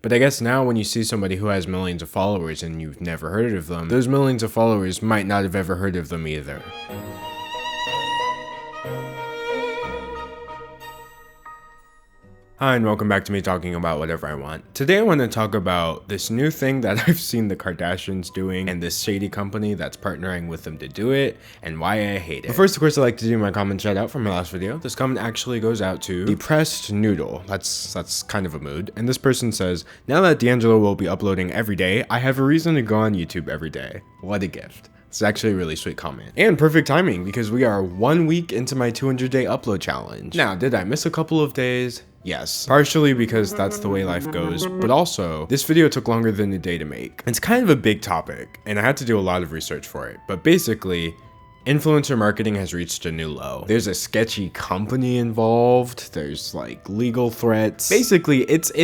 But I guess now when you see somebody who has millions of followers and you've never heard of them, those millions of followers might not have ever heard of them either. Hi and welcome back to me talking about whatever I want. Today I want to talk about this new thing that I've seen the Kardashians doing and this shady company that's partnering with them to do it and why I hate it. But first, of course, I like to do my comment shout out from my last video. This comment actually goes out to Depressed Noodle. That's kind of a mood. And this person says, now that D'Angelo will be uploading every day, I have a reason to go on YouTube every day. What a gift. It's actually a really sweet comment. And perfect timing because we are 1 week into my 200-day upload challenge. Now, did I miss a couple of days? Yes, partially because that's the way life goes, but also this video took longer than a day to make. It's kind of a big topic and I had to do a lot of research for it, but basically influencer marketing has reached a new low. There's a sketchy company involved, there's like legal threats. Basically, it's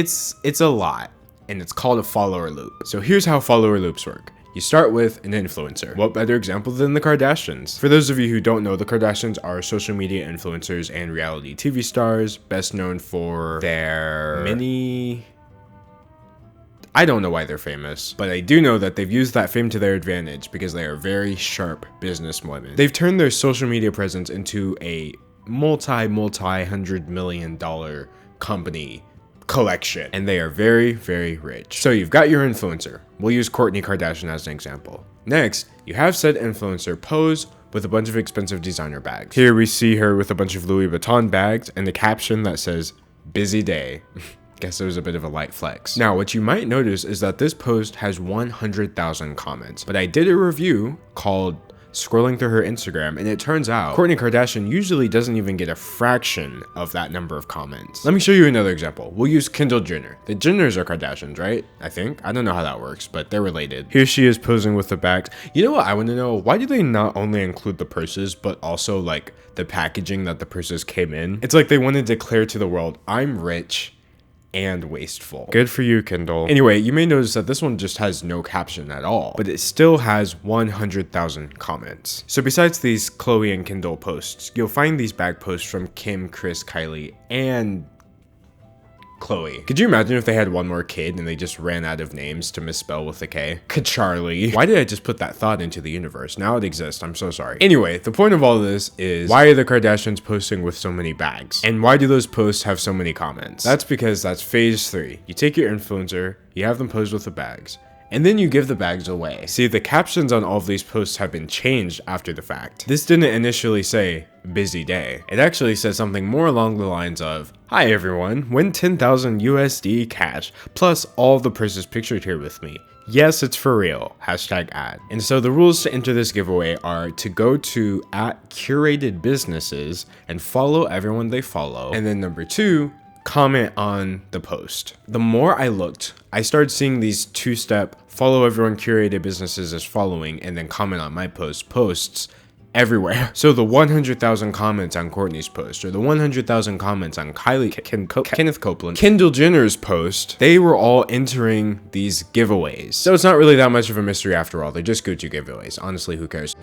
a lot and it's called a follower loop. So here's how follower loops work. You start with an influencer. What better example than the Kardashians? For those of you who don't know, the Kardashians are social media influencers and reality TV stars, best known for their I don't know why they're famous, but I do know that they've used that fame to their advantage because they are very sharp businesswomen. They've turned their social media presence into a multi-$100 million company collection, and they are very, very rich. So you've got your influencer. We'll use Kourtney Kardashian as an example. Next, you have said influencer pose with a bunch of expensive designer bags. Here we see her with a bunch of Louis Vuitton bags and a caption that says, busy day. Guess it was a bit of a light flex. Now, what you might notice is that this post has 100,000 comments, but I did a review called scrolling through her Instagram, and it turns out Kourtney Kardashian usually doesn't even get a fraction of that number of comments. Let me show you another example. We'll use Kendall Jenner. The Jenners are Kardashians, right? I think. I don't know how that works, but they're related. Here she is posing with the bags. You know what I want to know? Why do they not only include the purses, but also like the packaging that the purses came in? It's like they want to declare to the world, I'm rich and wasteful. Good for you, Kendall. Anyway, you may notice that this one just has no caption at all, but it still has 100,000 comments. So besides these Khloe and Kendall posts, you'll find these bag posts from Kim, Kris, Kylie, and Khloe. Could you imagine if they had one more kid and they just ran out of names to misspell with a K? Charlie. Why did I just put that thought into the universe? Now it exists. I'm so sorry. Anyway, the point of all this is, why are the Kardashians posting with so many bags? And why do those posts have so many comments? That's because that's phase 3. You take your influencer, you have them pose with the bags, and then you give the bags away. See, the captions on all of these posts have been changed after the fact. This didn't initially say, busy day. It actually said something more along the lines of, hi everyone, win 10,000 USD cash, plus all the purses pictured here with me. Yes, it's for real, #ad. And so the rules to enter this giveaway are to go to @curated businesses and follow everyone they follow. And then number 2, comment on the post. The more I looked, I started seeing these 2-step follow everyone curated businesses as following and then comment on my posts everywhere. So the 100,000 comments on Kourtney's post, or the 100,000 comments on Kenneth Copeland, Kendall Jenner's post, they were all entering these giveaways. So it's not really that much of a mystery after all. They're just Gucci giveaways. Honestly, who cares?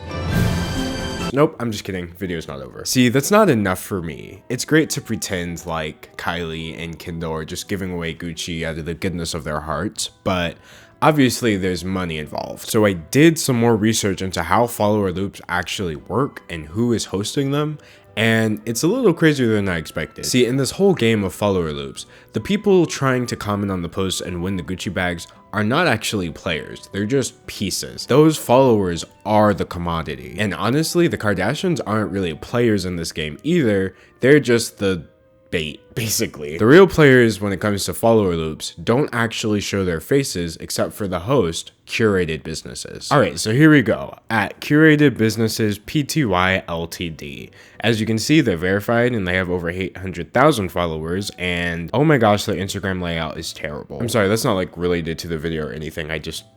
Nope, I'm just kidding. Video's not over. See, that's not enough for me. It's great to pretend like Kylie and Kendall are just giving away Gucci out of the goodness of their hearts, but obviously there's money involved. So I did some more research into how follower loops actually work and who is hosting them, and it's a little crazier than I expected. See, in this whole game of follower loops, the people trying to comment on the post and win the Gucci bags are not actually players, they're just pieces. Those followers are the commodity. And honestly, the Kardashians aren't really players in this game either, they're just the bait, basically. The real players when it comes to follower loops don't actually show their faces except for the host, Curated Businesses. Alright, so here we go, @Curated Businesses Pty Ltd. As you can see, they're verified and they have over 800,000 followers, and oh my gosh, their Instagram layout is terrible. I'm sorry, that's not like related to the video or anything,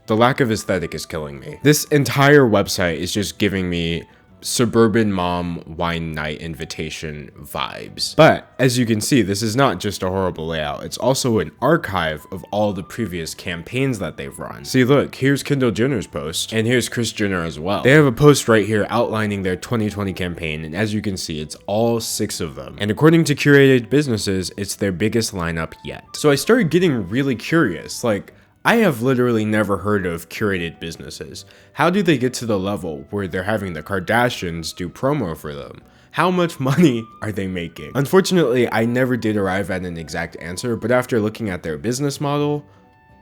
the lack of aesthetic is killing me. This entire website is just giving me suburban mom wine night invitation vibes. But as you can see, this is not just a horrible layout. It's also an archive of all the previous campaigns that they've run. See, look, here's Kendall Jenner's post, and here's Kris Jenner as well. They have a post right here outlining their 2020 campaign, and as you can see, it's all 6 of them. And according to Curated Businesses, it's their biggest lineup yet. So I started getting really curious, like, I have literally never heard of Curated Businesses. How do they get to the level where they're having the Kardashians do promo for them? How much money are they making? Unfortunately, I never did arrive at an exact answer, but after looking at their business model,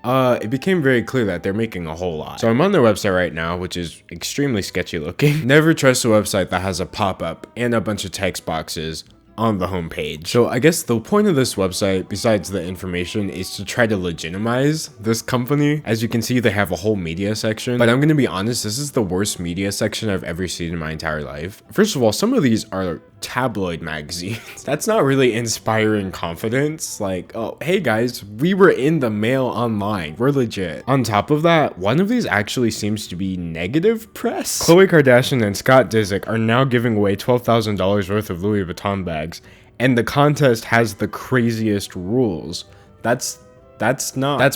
it became very clear that they're making a whole lot. So I'm on their website right now, which is extremely sketchy looking. Never trust a website that has a pop-up and a bunch of text boxes on the homepage. So I guess the point of this website, besides the information, is to try to legitimize this company. As you can see, they have a whole media section, but I'm gonna be honest, this is the worst media section I've ever seen in my entire life. First of all, some of these are tabloid magazines. That's not really inspiring confidence. Like, oh, hey guys, we were in the Mail Online. We're legit. On top of that, one of these actually seems to be negative press. Khloe Kardashian and Scott Disick are now giving away $12,000 worth of Louis Vuitton bags, and the contest has the craziest rules. That's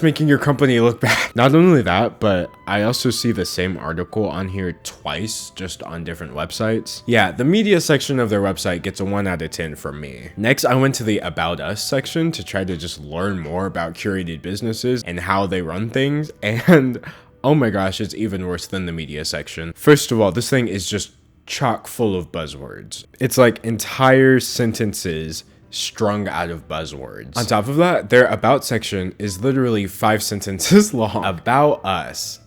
making your company look bad. Not only that, but I also see the same article on here twice, just on different websites. Yeah, the media section of their website gets a 1 out of 10 from me. Next, I went to the About Us section to try to just learn more about Curated Businesses and how they run things, and oh my gosh, it's even worse than the media section. First of all, this thing is just chock full of buzzwords. It's like entire sentences strung out of buzzwords. On top of that, their About section is literally 5 sentences long. About us.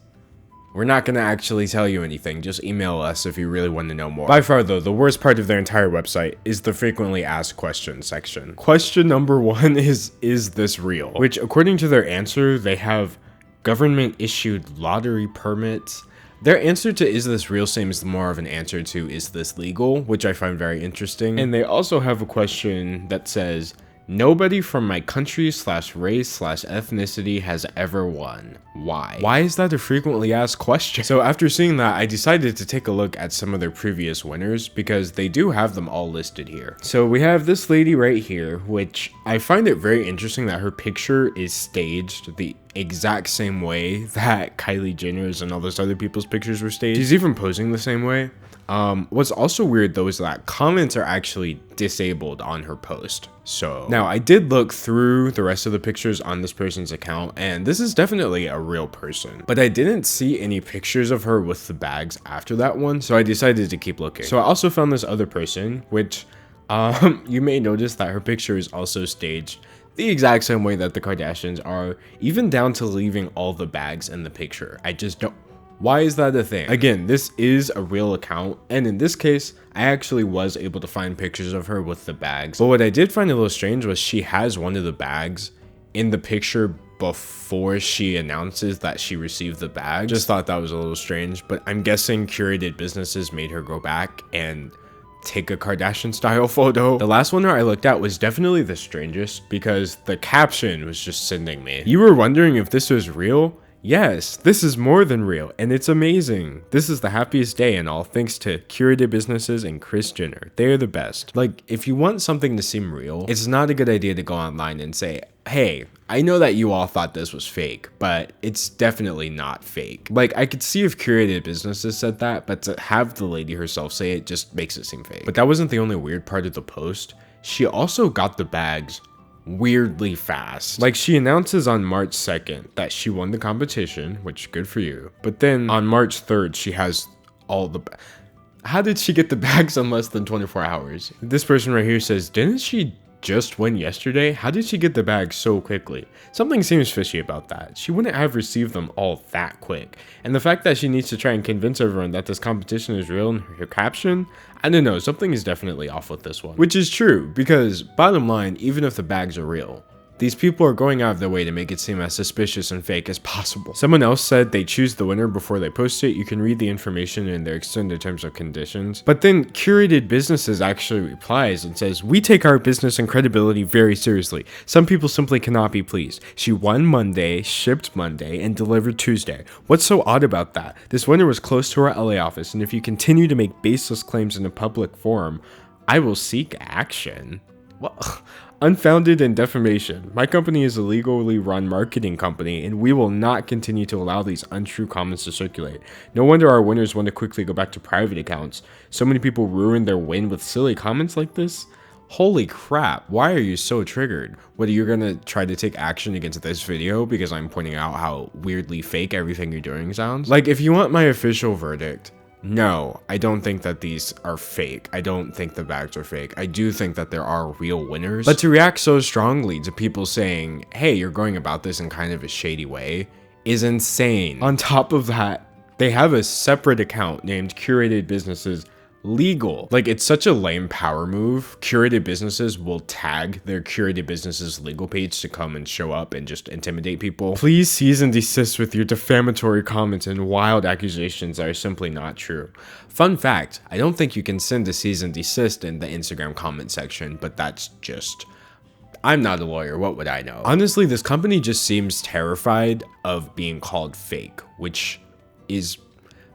We're not gonna actually tell you anything, just email us if you really want to know more. By far though, the worst part of their entire website is the frequently asked questions section. Question number 1 is this real? Which according to their answer, they have government issued lottery permits. Their answer to is this real seems more of an answer to is this legal, which I find very interesting. And they also have a question that says, nobody from my country/race/ethnicity has ever won. Why? Why is that a frequently asked question? So after seeing that, I decided to take a look at some of their previous winners because they do have them all listed here. So we have this lady right here, which I find it very interesting that her picture is staged the exact same way that Kylie Jenner's and all those other people's pictures were staged. She's even posing the same way. What's also weird though is that comments are actually disabled on her post. So now I did look through the rest of the pictures on this person's account, and this is definitely a real person, but I didn't see any pictures of her with the bags after that one, so I decided to keep looking. So I also found this other person, which you may notice that her picture is also staged the exact same way that the Kardashians are, even down to leaving all the bags in the picture. I just don't. Why is that a thing? Again, this is a real account, and in this case, I actually was able to find pictures of her with the bags. But what I did find a little strange was she has one of the bags in the picture before she announces that she received the bag. Just thought that was a little strange, but I'm guessing Curated Businesses made her go back and take a Kardashian style photo. The last one I looked at was definitely the strangest because the caption was just sending me. You were wondering if this was real? Yes, this is more than real, and it's amazing. This is the happiest day and all thanks to Curated Businesses and Kris Jenner. They're the best. Like, if you want something to seem real, it's not a good idea to go online and say, hey, I know that you all thought this was fake, but it's definitely not fake. Like, I could see if Curated Businesses said that, but to have the lady herself say it just makes it seem fake. But that wasn't the only weird part of the post. She also got the bags weirdly fast. Like, she announces on March 2nd that she won the competition, which good for you. But then on March 3rd, she has all the how did she get the bags in less than 24 hours? This person right here says, didn't she just win yesterday? How did she get the bags so quickly? Something seems fishy about that. She wouldn't have received them all that quick. And the fact that she needs to try and convince everyone that this competition is real in her caption, I don't know, something is definitely off with this one. Which is true, because bottom line, even if the bags are real, These people are going out of their way to make it seem as suspicious and fake as possible. Someone else said they choose the winner before they post it. You can read the information in their extended terms of conditions. But then Curated Businesses actually replies and says, "We take our business and credibility very seriously. Some people simply cannot be pleased. She won Monday, shipped Monday, and delivered Tuesday. What's so odd about that? This winner was close to our LA office, and if you continue to make baseless claims in a public forum, I will seek action." Well, unfounded and defamation. My company is a legally run marketing company, and we will not continue to allow these untrue comments to circulate. No wonder our winners want to quickly go back to private accounts. So many people ruin their win with silly comments like this. Holy crap, why are you so triggered? What, are you gonna try to take action against this video because I'm pointing out how weirdly fake everything you're doing sounds? Like, if you want my official verdict, no, I don't think that these are fake. I don't think the bags are fake. I do think that there are real winners. But to react so strongly to people saying, hey, you're going about this in kind of a shady way, is insane. On top of that, they have a separate account named Curated Businesses Legal. Like, it's such a lame power move. Curated Businesses will tag their Curated Businesses legal page to come and show up and just intimidate people. Please cease and desist with your defamatory comments and wild accusations that are simply not true. Fun fact, I don't think you can send a cease and desist in the Instagram comment section, but that's just... I'm not a lawyer, what would I know? Honestly, this company just seems terrified of being called fake, which is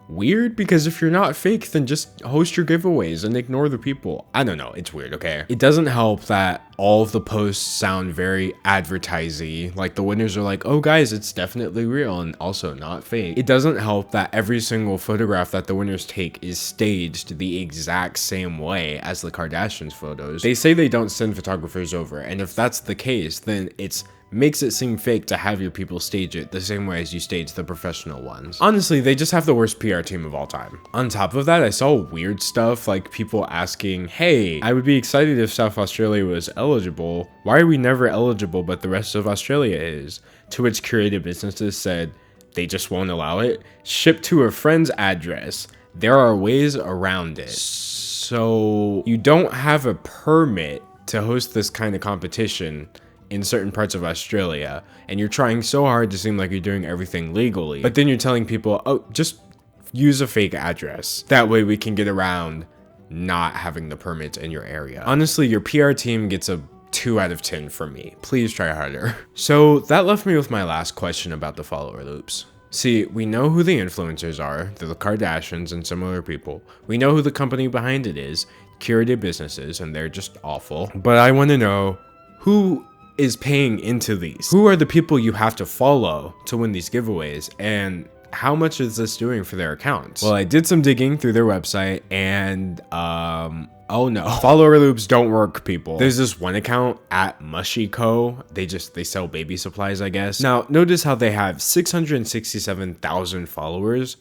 weird, because if you're not fake, then just host your giveaways and ignore the people. I don't know, it's weird, okay? It doesn't help that all of the posts sound very advertising. Like, the winners are like, oh guys, it's definitely real and also not fake. It doesn't help that every single photograph that the winners take is staged the exact same way as the Kardashians photos. They say they don't send photographers over, and if that's the case, then it's makes it seem fake to have your people stage it the same way as you stage the professional ones. Honestly, they just have the worst PR team of all time. On top of that, I saw weird stuff like people asking, hey, I would be excited if South Australia was eligible. Why are we never eligible but the rest of Australia is? To which Curated Businesses said, they just won't allow it. Ship to a friend's address. There are ways around it. So you don't have a permit to host this kind of competition in certain parts of Australia, and you're trying so hard to seem like you're doing everything legally, but then you're telling people, oh, just use a fake address. That way we can get around not having the permits in your area. Honestly, your PR team gets a 2 out of 10 from me. Please try harder. So that left me with my last question about the follower loops. See, we know who the influencers are. They're the Kardashians and similar people. We know who the company behind it is, Curated Businesses, and they're just awful. But I want to know, who is paying into these? Who are the people you have to follow to win these giveaways, and how much is this doing for their accounts? Well, I did some digging through their website, and oh no, follower loops don't work, people. There's this one account at Mushy Co. They sell baby supplies, I guess. Now, notice how they have 667,000 followers,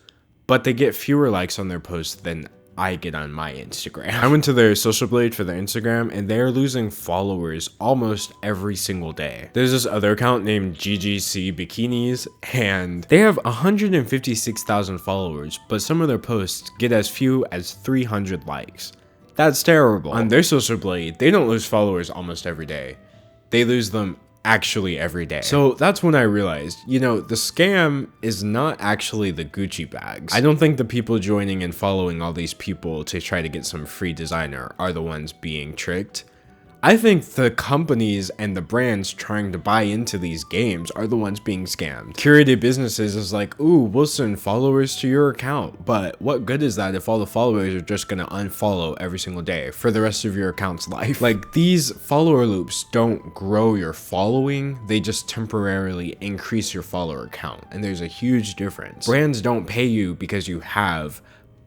but they get fewer likes on their posts than I get on my Instagram. I went to their social blade for their Instagram, and they're losing followers almost every single day. There's this other account named GGC Bikinis, and they have 156,000 followers, but some of their posts get as few as 300 likes. That's terrible. On their social blade, they don't lose followers almost every day. They lose them actually every day. So that's when I realized, you know, the scam is not actually the Gucci bags. I don't think the people joining and following all these people to try to get some free designer are the ones being tricked. I think the companies and the brands trying to buy into these games are the ones being scammed. Curated Businesses is like, ooh, we'll send followers to your account, but what good is that if all the followers are just gonna unfollow every single day for the rest of your account's life? Like, these follower loops don't grow your following, they just temporarily increase your follower count, and there's a huge difference. Brands don't pay you because you have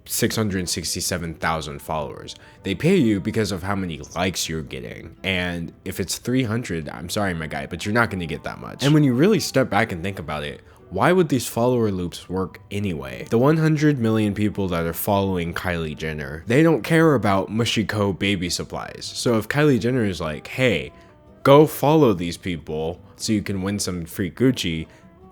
667,000 followers. They pay you because of how many likes you're getting. And if it's 300, I'm sorry, my guy, but you're not going to get that much. And when you really step back and think about it, why would these follower loops work anyway? The 100 million people that are following Kylie Jenner, they don't care about Mushy Co. baby supplies. So if Kylie Jenner is like, hey, go follow these people so you can win some free Gucci,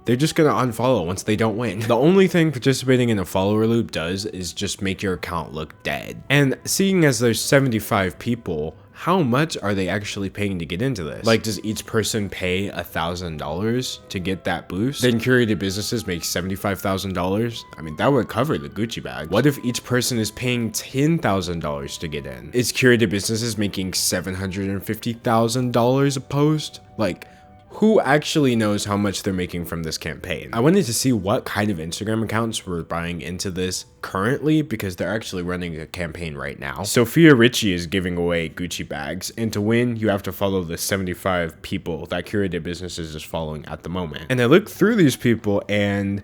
they're just gonna unfollow once they don't win. The only thing participating in a follower loop does is just make your account look dead. And seeing as there's 75 people how much are they actually paying to get into this? Like, does each person pay $1,000 to get that boost? Then curated businesses make $75,000. I mean, that would cover the Gucci bag. What if each person is paying $10,000 to get in? Is curated businesses making $750,000 a post? Like, who actually knows how much they're making from this campaign? I wanted to see what kind of Instagram accounts were buying into this currently, because they're actually running a campaign right now. Sophia Richie is giving away Gucci bags, and to win, you have to follow the 75 people that curated businesses is following at the moment. And I looked through these people, and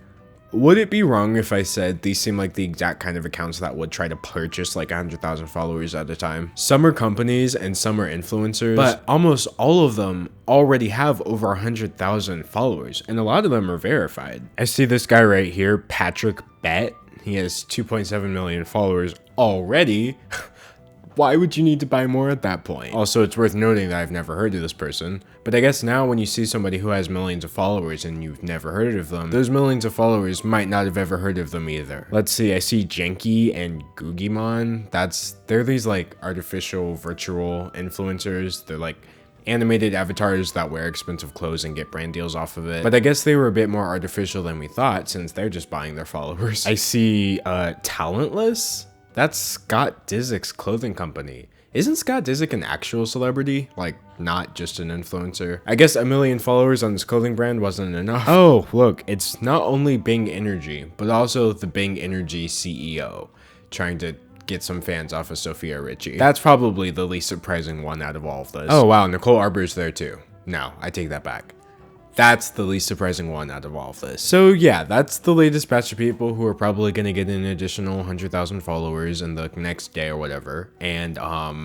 would it be wrong if I said these seem like the exact kind of accounts that would try to purchase like 100,000 followers at a time? Some are companies and some are influencers, but almost all of them already have over 100,000 followers, and a lot of them are verified. I see this guy right here, Patrick Bet. He has 2.7 million followers already. Why would you need to buy more at that point? Also, it's worth noting that I've never heard of this person, but I guess now when you see somebody who has millions of followers and you've never heard of them, those millions of followers might not have ever heard of them either. Let's see, I see Jenki and Googimon. They're these like artificial virtual influencers. They're like animated avatars that wear expensive clothes and get brand deals off of it. But I guess they were a bit more artificial than we thought, since they're just buying their followers. I see Talentless. That's Scott Disick's clothing company. Isn't Scott Disick an actual celebrity? Like, not just an influencer? I guess 1 million followers on this clothing brand wasn't enough. Oh, look, it's not only Bing Energy, but also the Bing Energy CEO trying to get some fans off of Sophia Richie. That's probably the least surprising one out of all of this. Oh wow, Nicole Arbour's there too. No, I take that back. That's the least surprising one out of all of this. So yeah, that's the latest batch of people who are probably going to get an additional 100,000 followers in the next day or whatever. And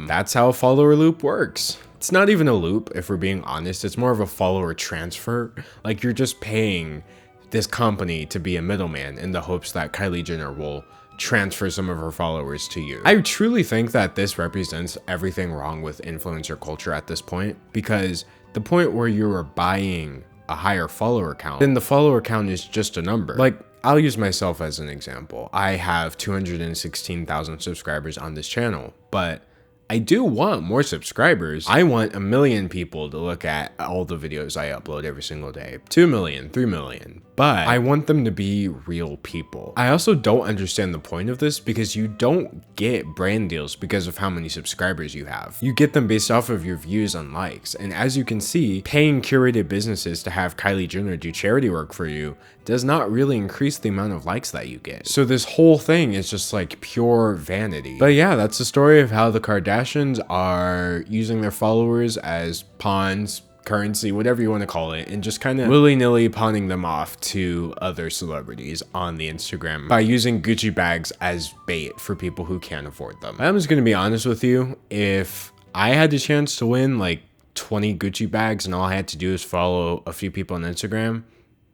that's how a follower loop works. It's not even a loop, if we're being honest. It's more of a follower transfer. Like, you're just paying this company to be a middleman in the hopes that Kylie Jenner will transfer some of her followers to you. I truly think that this represents everything wrong with influencer culture at this point, because the point where you are buying a higher follower count, then the follower count is just a number. Like, I'll use myself as an example. I have 216,000 subscribers on this channel, but I do want more subscribers. I want 1 million people to look at all the videos I upload every single day. 2 million, 3 million. But I want them to be real people. I also don't understand the point of this, because you don't get brand deals because of how many subscribers you have. You get them based off of your views and likes. And as you can see, paying curated businesses to have Kylie Jenner do charity work for you does not really increase the amount of likes that you get. So this whole thing is just like pure vanity. But yeah, that's the story of how the Kardashians are using their followers as pawns, currency, whatever you want to call it, and just kind of willy-nilly pawning them off to other celebrities on the Instagram by using Gucci bags as bait for people who can't afford them. I'm just gonna be honest with you, if I had the chance to win like 20 Gucci bags and all I had to do is follow a few people on Instagram,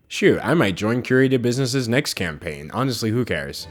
shoot, I might join curated businesses next campaign. Honestly, who cares?